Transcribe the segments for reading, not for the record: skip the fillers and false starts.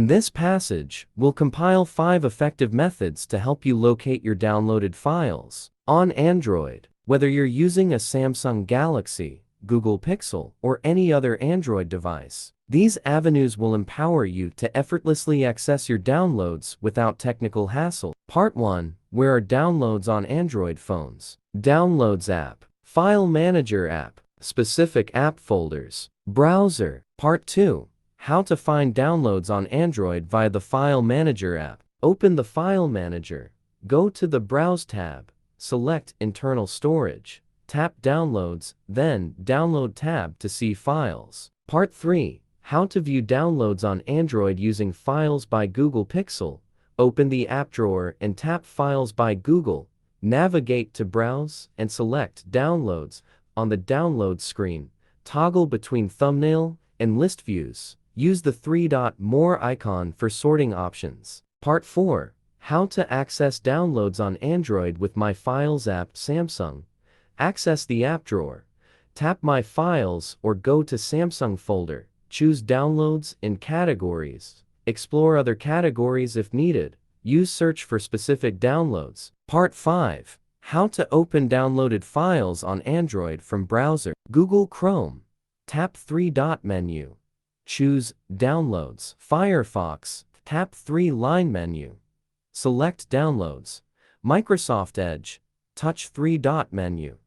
In this passage, we'll compile 5 effective methods to help you locate your downloaded files on Android, whether you're using a Samsung Galaxy, Google Pixel, or any other Android device. These avenues will empower you to effortlessly access your downloads without technical hassle. Part 1. Where are downloads on Android phones? Downloads app, File Manager app, specific app folders, browser. Part 2. How to find downloads on Android via the File Manager app. Open the File Manager, go to the Browse tab, select Internal Storage, tap Downloads, then Download tab to see files. Part 3. How to view downloads on Android using Files by Google Pixel. Open the app drawer and tap Files by Google. Navigate to Browse and select Downloads. On the Download screen, toggle between Thumbnail and List views. Use the 3-dot More icon for sorting options. Part 4. How to access downloads on Android with My Files app. Samsung. Access the app drawer. Tap My Files or go to Samsung folder. Choose Downloads in Categories. Explore other categories if needed. Use Search for specific downloads. Part 5. How to open downloaded files on Android from browser. Google Chrome. Tap 3-dot menu. Choose Downloads. Firefox. Tap 3-line menu. Select Downloads. Microsoft Edge. Touch 3-dot menu.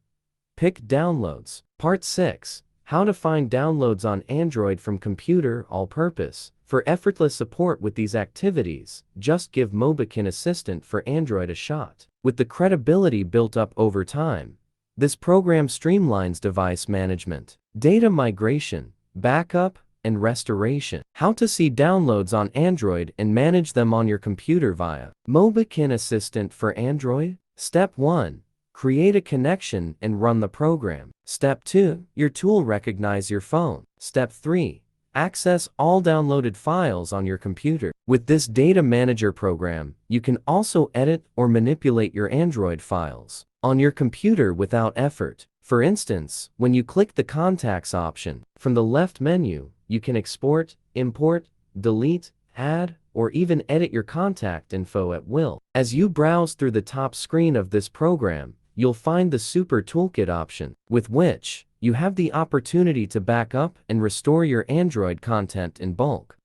Pick Downloads. Part 6. How to find downloads on Android from computer all-purpose. For effortless support with these activities, just give Mobikin Assistant for Android a shot. With the credibility built up over time, this program streamlines device management, data migration, backup, and restoration. How to see downloads on Android and manage them on your computer via Mobikin Assistant for Android. Step 1. Create a connection and run the program. Step 2. Your tool recognize your phone. Step 3. Access all downloaded files on your computer. With this data manager program, you can also edit or manipulate your Android files on your computer without effort. For instance, when you click the Contacts option, from the left menu, you can export, import, delete, add, or even edit your contact info at will. As you browse through the top screen of this program, you'll find the Super Toolkit option, with which you have the opportunity to back up and restore your Android content in bulk.